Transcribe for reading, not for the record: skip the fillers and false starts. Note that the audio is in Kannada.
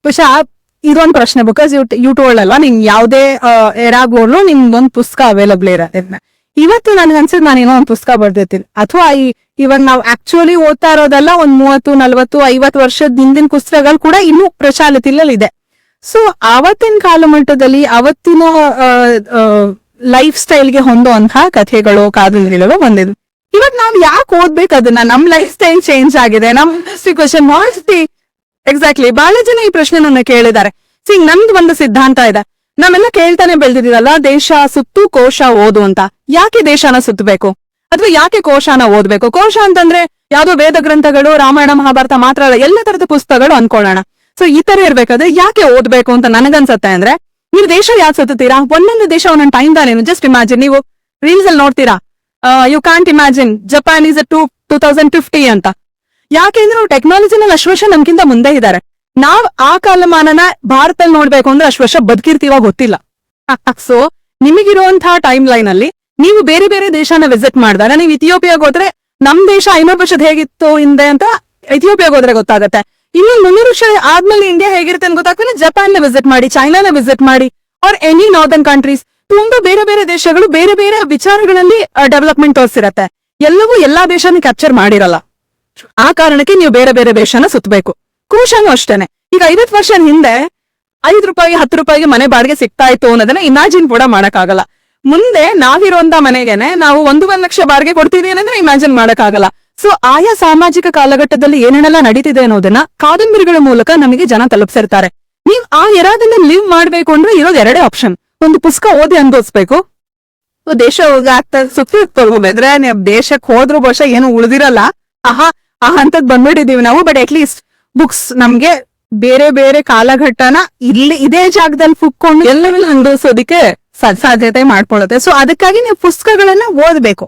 ಬಹುಶಃ ಇದೊಂದ್ ಪ್ರಶ್ನೆ, ಬಿಕಾಸ್ ಯು ಟೋಲ್ಡ್ ಅಲ್ವಾ, ನಿಮ್ ಯಾವ್ದೇ ಎರಾಗೋನು ನಿಮ್ದೊಂದ್ ಪುಸ್ತಕ ಅವೈಲಬಲ್ ಇರತ್ತೆ. ಇವತ್ತು ನನ್ಗೆ ಅನ್ಸಿದ್ ನಾನು ಏನೋ ಒಂದ್ ಪುಸ್ತಕ ಬರ್ದಿರ್ತೀನಿ, ಅಥವಾ ಇವಾಗ ನಾವು ಆಕ್ಚುಲಿ ಓದ್ತಾ ಇರೋದೆಲ್ಲ ಒಂದ್ 30, 40, 50 ವರ್ಷದ ಹಿಂದಿನ ಪುಸ್ತಕಗಳು ಕೂಡ ಇನ್ನೂ ಪ್ರಚಾಲಿತಿಲಲ್ಲಿ ಇದೆ. ಸೊ ಅವತ್ತಿನ ಕಾಲಮಟ್ಟದಲ್ಲಿ ಅವತ್ತಿನ ಲೈಫ್ ಸ್ಟೈಲ್ಗೆ ಹೊಂದುವಂತಹ ಕಥೆಗಳು, ಕಾದಂಬರಿಗಳು ಬಂದಿದ್ವು. ಇವಾಗ ನಾವ್ ಯಾಕೆ ಓದ್ಬೇಕು ಅದನ್ನ? ನಮ್ ಲೈಫ್ ಸ್ಟೈಲ್ ಚೇಂಜ್ ಆಗಿದೆ, ನಮ್ ಕ್ವಶನ್ ಎಕ್ಸಾಕ್ಟ್ಲಿ. ಬಹಳ ಜನ ಈ ಪ್ರಶ್ನೆ ನನ್ನ ಕೇಳಿದ್ದಾರೆ. ನಮ್ದು ಒಂದು ಸಿದ್ಧಾಂತ ಇದೆ, ನಾವೆಲ್ಲ ಕೇಳ್ತಾನೆ ಬೆಳೆದಿದ್ದೀರಲ್ಲ, ದೇಶ ಸುತ್ತು ಕೋಶ ಓದು ಅಂತ. ಯಾಕೆ ದೇಶನ ಸುತ್ತಬೇಕು, ಅಥವಾ ಯಾಕೆ ಕೋಶನ ಓದ್ಬೇಕು? ಕೋಶ ಅಂತಂದ್ರೆ ಯಾವ್ದೋ ವೇದ ಗ್ರಂಥಗಳು, ರಾಮಾಯಣ ಮಹಾಭಾರತ ಮಾತ್ರ ಅಲ್ಲ, ಎಲ್ಲ ತರದ ಪುಸ್ತಕಗಳು ಅನ್ಕೊಳ್ಳೋಣ. ಸೊ ಈ ತರ ಇರ್ಬೇಕಾದ್ರೆ ಯಾಕೆ ಓದ್ಬೇಕು ಅಂತ ನನಗನ್ಸತ್ತೆ ಅಂದ್ರೆ, ನೀವು ದೇಶ ಯಾಕೆ ಸುತ್ತೀರಾ? ಒಂದೊಂದು ದೇಶ ಒಂದೊಂದು ಟೈಮ್ ತಾನೇನು. ಜಸ್ಟ್ ಇಮ್ಯಾಜಿನ್, ನೀವು ರೀಲ್ಸ್ ಅಲ್ಲಿ ನೋಡ್ತೀರಾ, you can't imagine Japan is 2050 ಅಂತ. ಯಾಕೆಂದ್ರೆ ನಾವು ಟೆಕ್ನಾಲಜಿನಲ್ಲಿ ಅಷ್ಟು ವರ್ಷ ನಮ್ಗಿಂತ ಮುಂದೆ ಇದ್ದಾರೆ. ನಾವ್ ಆ ಕಾಲಮಾನನ ಭಾರತದಲ್ಲಿ ನೋಡ್ಬೇಕು ಅಂದ್ರೆ ಅಷ್ಟು ವರ್ಷ ಬದುಕಿರ್ತೀವ ಗೊತ್ತಿಲ್ಲ. ಸೊ ನಿಮಗಿರುವಂತಹ ಟೈಮ್ ಲೈನ್ ಅಲ್ಲಿ ನೀವು ಬೇರೆ ಬೇರೆ ದೇಶನ ವಿಸಿಟ್ ಮಾಡಿದಾಗ, ನೀವು ಇಥಿಯೋಪಿಯಾಗ ಹೋದ್ರೆ ನಮ್ ದೇಶ 500 ವರ್ಷದ ಹೇಗಿತ್ತು ಹಿಂದೆ ಅಂತ ಇಥಿಯೋಪಿಯಾಗ ಹೋದ್ರೆ ಗೊತ್ತಾಗತ್ತೆ. ಇನ್ನು 300 ವರ್ಷ ಆದ್ಮೇಲೆ ಇಂಡಿಯಾ ಹೇಗಿರುತ್ತೆ ಅಂತ ಗೊತ್ತಾಗ್ತದೆ. ಜಪಾನ್ ನ ವಿಸಿಟ್ ಮಾಡಿ, ಚೈನಾನ ವಿಸಿಟ್ ಮಾಡಿ, ಆರ್ ಎನಿ ನಾರ್ದರ್ನ್ ಕಂಟ್ರೀಸ್. ತುಂಬಾ ಬೇರೆ ಬೇರೆ ದೇಶಗಳು ಬೇರೆ ಬೇರೆ ವಿಚಾರಗಳಲ್ಲಿ ಡೆವಲಪ್ಮೆಂಟ್ ತೋರಿಸಿರತ್ತೆ. ಎಲ್ಲವೂ ಎಲ್ಲಾ ದೇಶನ ಕ್ಯಾಪ್ಚರ್ ಮಾಡಿರಲ್ಲ. ಆ ಕಾರಣಕ್ಕೆ ನೀವು ಬೇರೆ ಬೇರೆ ದೇಶನ ಸುತ್ತಬೇಕು. ಕೋಶನೂ ಅಷ್ಟೇನೆ. ಈಗ 50 ವರ್ಷದ ಹಿಂದೆ 5 ರೂಪಾಯಿ 10 ರೂಪಾಯಿಗೆ ಮನೆ ಬಾಡಿಗೆ ಸಿಗ್ತಾ ಇತ್ತು ಅನ್ನೋದನ್ನ ಇಮ್ಯಾಜಿನ್ ಕೂಡ ಮಾಡಕ್ಕಾಗಲ್ಲ. ಮುಂದೆ ನಾವಿರುವಂತ ಮನೆಗೆನೆ ನಾವು 1 ಲಕ್ಷ ಬಾಡಿಗೆ ಕೊಡ್ತೀವಿ ಅನ್ನೋದನ್ನ ಇಮ್ಯಾಜಿನ್ ಮಾಡಕ್ಕಾಗಲ್ಲ. ಸೊ ಆಯಾ ಸಾಮಾಜಿಕ ಕಾಲಘಟ್ಟದಲ್ಲಿ ಏನೇನೆಲ್ಲ ನಡೀತಿದೆ ಅನ್ನೋದನ್ನ ಕಾದಂಬರಿಗಳ ಮೂಲಕ ನಮಗೆ ಜನ ತಲುಪಿಸಿರ್ತಾರೆ. ನೀವ್ ಆ ಎರಾದಲ್ಲಿ ಲಿವ್ ಮಾಡ್ಬೇಕು ಅಂದ್ರೆ ಇರೋದು 2 ಆಪ್ಷನ್. ಒಂದು ಪುಸ್ತಕ ಓದಿ ಅನ್ಭವಿಸ್ಬೇಕು, ದೇಶ ಸುತ್ತಿದ್ರೆ ನೀವು ದೇಶಕ್ಕೆ ಹೋದ್ರು ಬಹುಶಃ ಏನು ಉಳಿದಿರಲ್ಲ. ಆ ಹಂತದ್ ಬಂದ್ಬಿಟ್ಟಿದೀವಿ ನಾವು. ಬಟ್ ಅಟ್ ಲೀಸ್ಟ್ ಬುಕ್ಸ್ ನಮ್ಗೆ ಬೇರೆ ಬೇರೆ ಕಾಲಘಟ್ಟನ ಇದೇ ಜಾಗದಲ್ಲಿ ಕುಕ್ಕೊಂಡು ಎಲ್ಲವೆಲ್ಲ ಅನುಭವಿಸೋದಿಕ್ಕೆ ಸಾಧ್ಯತೆ ಮಾಡ್ಕೊಳ್ಳುತ್ತೆ. ಸೊ ಅದಕ್ಕಾಗಿ ನೀವು ಪುಸ್ತಕಗಳನ್ನ ಓದ್ಬೇಕು.